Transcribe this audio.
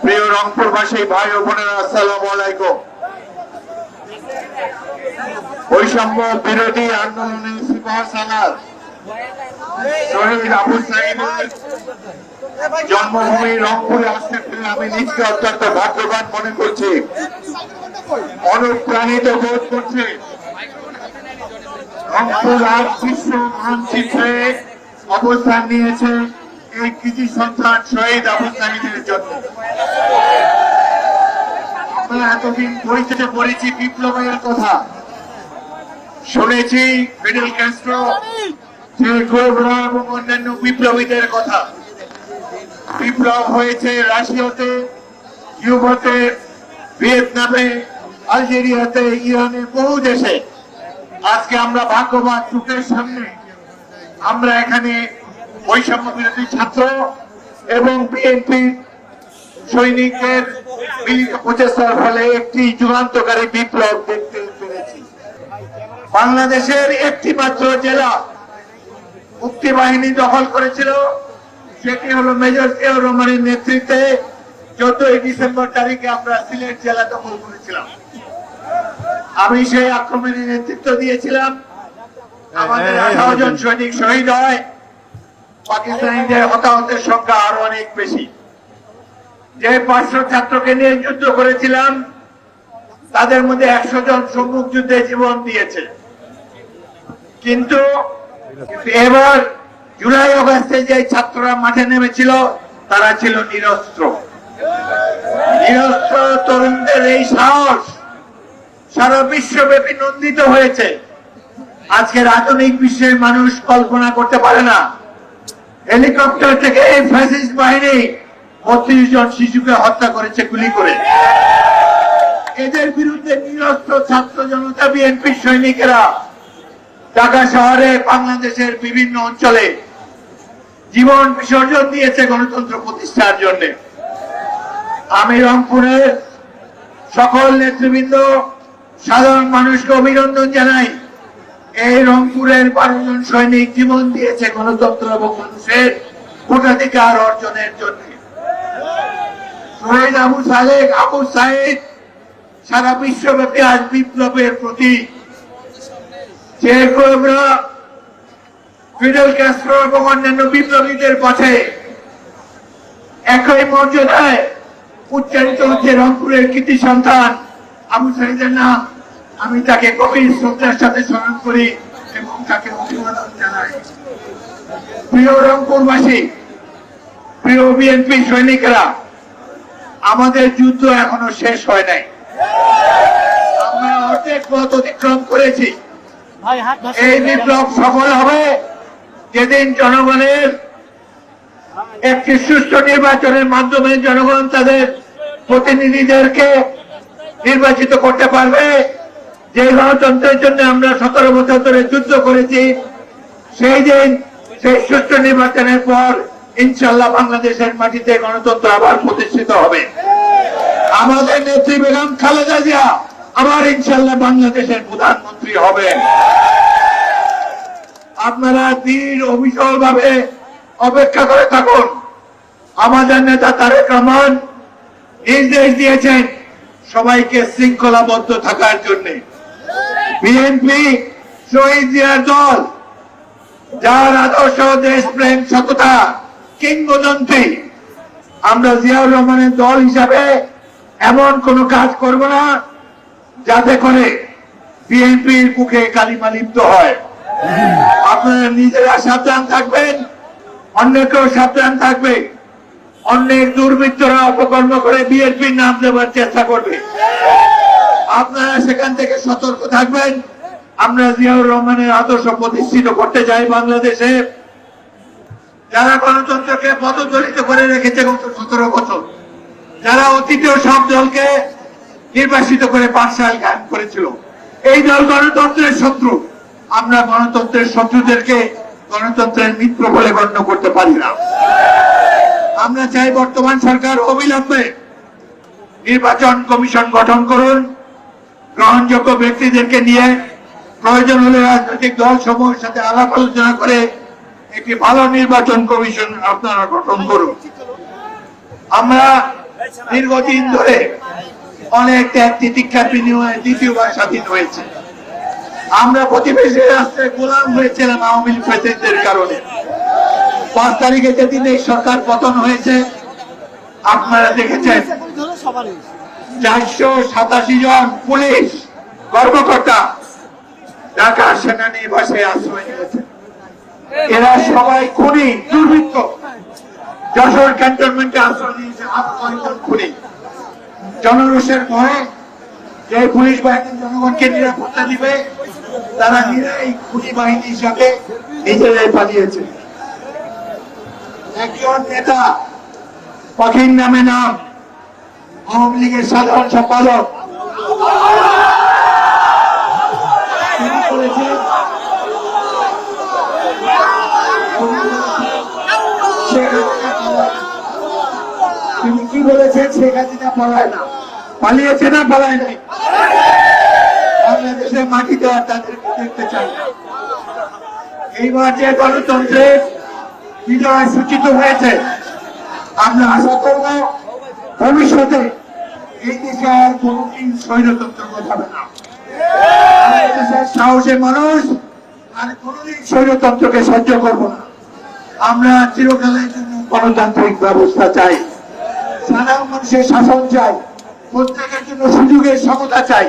প্রিয় রংপুরবাসী ভাই ও বোনেরা, আসসালামু আলাইকুম। বৈষম্য বিরোধী আন্দোলনে সিপাহসালার শহীদ আবু সাঈদের জন্মভূমি রংপুরে আসতে পেরে আমি নিজকে অত্যন্ত ভাগ্যবান মনে করছি, অনুপ্রাণিত বোধ করছি। রংপুর আজ বিশ্ব মানচিত্রে অবস্থান নিয়েছে এই কৃতি সন্তান শহীদ আবু সাঈদের জন্য। আমরা এতদিন বইতে পড়েছি বিপ্লবের কথা, শুনেছি ফিডেল ক্যাস্ট্রো, চে গুয়েভারা এবং অন্যান্য বিপ্লবীদের কথা। বিপ্লব হয়েছে রাশিয়াতে, কিউবাতে, ভিয়েতনামে, আলজেরিয়াতে, ইরানে, বহু দেশে। আজকে আমরা ভাগ্যবান, চোখের সামনে আমরা এখানে বৈষম্য বিরোধী ছাত্র এবং বিএনপি সৈনিকদের মিলিত প্রচেষ্টার ফলে একটি যুগান্তকারী বিপ্লব দেখতে পেরেছি। বাংলাদেশের একটি মাত্র জেলা মুক্তিবাহিনী দখল করেছিল, সেটি হলো মেজর জিয়াউর রহমানের নেতৃত্বে 14 ডিসেম্বর তারিখে আমরা সিলেট জেলা দখল করেছিলাম। আমি সেই আক্রমণের নেতৃত্ব দিয়েছিলাম। আমাদের 18 জন সৈনিক শহীদ হয়, পাকিস্তানিদের হতাহতের সংখ্যা আরো অনেক বেশি। যে 500 ছাত্রকে নিয়ে যুদ্ধ করেছিলাম তাদের মধ্যে 100 জন সম্মুখ যুদ্ধে জীবন দিয়েছে। কিন্তু এবার জুলাই আগস্টে যে ছাত্ররা মাঠে নেমেছিল তারা ছিল নিরস্ত্র। নিরস্ত্র তরুণদের এই সাহস সারা বিশ্বব্যাপী নন্দিত হয়েছে। আজকের আধুনিক বিশ্বের মানুষ কল্পনা করতে পারে না, হেলিকপ্টার থেকে এই ফ্যাসিস্ট বাহিনী 32 জন শিশুকে হত্যা করেছে গুলি করে। এদের বিরুদ্ধে নিরস্ত্র ছাত্র জনতা, বিএনপি সৈনিকেরা ঢাকা শহরে, বাংলাদেশের বিভিন্ন অঞ্চলে জীবন বিসর্জন দিয়েছে গণতন্ত্র প্রতিষ্ঠার জন্য। আমি রংপুরের সকল নেতৃবৃন্দ, সাধারণ মানুষকে অভিনন্দন জানাই। এই রংপুরের 12 জন সৈনিক জীবন দিয়েছে গণতন্ত্র এবং মানুষের ভোটাধিকার অর্জনের জন্য। শহীদ আবু সাঈদ সারা বিশ্বব্যাপী আজ বিপ্লবের প্রতীক। চে গুয়েভারা, ফিডেল ক্যাস্ট্রো এবং অন্যান্য বিপ্লবীদের পথে একই মর্যাদায় উচ্চারিত হচ্ছে রংপুরের কৃতি সন্তান আবু সাঈদের নাম। আমি তাকে গভীর শ্রদ্ধার সাথে স্মরণ করি এবং তাকে অভিবাদন জানাই। প্রিয় রংপুরবাসী, প্রিয় বিএনপি সৈনিকেরা, আমাদের যুদ্ধ এখনো শেষ হয় নাই। আমরা অর্ধেক পথ অতিক্রম করেছি। এই বিপ্লব সফল হবে যেদিন জনগণের একটি সুষ্ঠু নির্বাচনের মাধ্যমে জনগণ তাদের প্রতিনিধিদেরকে নির্বাচিত করতে পারবে। যে গণতন্ত্রের জন্য আমরা 17 বছর ধরে যুদ্ধ করেছি, সেই দিন, সেই সুষ্ঠু নির্বাচনের পর ইনশাল্লাহ বাংলাদেশের মাটিতে গণতন্ত্র আবার প্রতিষ্ঠিত হবে। আমাদের নেত্রী বেগম খালেদা জিয়া আবার ইনশাল্লাহ বাংলাদেশের প্রধানমন্ত্রী হবেন। আপনারা দৃঢ় অবিচল ভাবে অপেক্ষা করে থাকুন। আমাদের নেতা তারেক রহমান নির্দেশ দিয়েছেন সবাইকে শৃঙ্খলাবদ্ধ থাকার জন্য। বিএনপি শহীদ জিয়ার দল, যার আদর্শ দেশপ্রেম, সততা, কিংবদন্তি, আমরা জিয়াউর রহমানের দল হিসাবে এমন কোন কাজ করব না যাতে করে বিএনপির মুখে কালিমা লিপ্ত হয়। আপনারা নিজেরা সাবধান থাকবেন, অন্যকেও সাবধান থাকবে। অনেক দুর্বৃত্তরা অপকর্ম করে বিএনপির নাম দেওয়ার চেষ্টা করবে, আপনারা সেখান থেকে সতর্ক থাকবেন। আমরা জিয়াউর রহমানের আদর্শ প্রতিষ্ঠিত করতে চাই বাংলাদেশে। যারা গণতন্ত্রকে পদদলিত করে রেখেছে গত 17 বছর, যারা অতীতেও সব দলকে নির্বাসিত করে পাঠশাল কায়েম করেছিল, এই দল গণতন্ত্রের শত্রু। আমরা গণতন্ত্রের শত্রুদেরকে গণতন্ত্রের মিত্র বলে গণ্য করতে পারি না। আমরা চাই বর্তমান সরকার অবিলম্বে নির্বাচন কমিশন গঠন করুন, গ্রহণযোগ্য ব্যক্তিদেরকে নিয়ে প্রয়োজন হলে রাজনৈতিক দল সমূহের সাথে আলাপ আলোচনা করে একটি ভালো নির্বাচন কমিশন আপনারা গঠন করুন। আমরা দীর্ঘদিন ধরে অনেক ত্যাগ তিতিক্ষার বিনিময়ে দ্বিতীয়বার স্বাধীন হয়েছে। আমরা প্রতিবেশী রাষ্ট্রের গোলাম হয়েছিলাম আওয়ামী লীগ প্রেসিডেন্টের কারণে। 5 তারিখে যেদিন এই সরকার পতন হয়েছে, আপনারা দেখেছেন 487 জন পুলিশ কর্মকর্তা ঢাকা সেনানিবাসে আশ্রয় নিয়েছে। এরা সবাই খুনি, দুর্বৃত্ত। যশোর ক্যান্টনমেন্টে আশ্রয় নিয়েছে আরো কয়েকজন খুনি। জনরোষের ভয়ে যে পুলিশ বাহিনী জনগণকে নিরাপত্তা দিবে, তারা নিজেরাই খুনি বাহিনী হিসাবে নিজেরাই পালিয়েছে। একজন নেতা, পাখির নামে নাম, আওয়ামী লীগের সাধারণ সম্পাদক, তিনি বলেছেন তিনি কি বলেছেন? শেখ হাসিনা পালায় না। পালিয়েছে না পালায় নাই? বাংলাদেশের মাটিতে আর তাদেরকে দেখতে চাই না। এইবার যে গণতন্ত্রের বিজয় সূচিত হয়েছে, আমরা আশা করব ভবিষ্যতে এই দেশে আর কোনদিন স্বৈরতন্ত্র হবে না। দেশের সাহসী মানুষ আর কোনদিন স্বৈরতন্ত্রকে সহ্য করব না। আমরা চিরকালের জন্য গণতান্ত্রিক ব্যবস্থা চাই, সাধারণ মানুষের শাসন চাই, প্রত্যেকের জন্য সুযোগের সমতা চাই।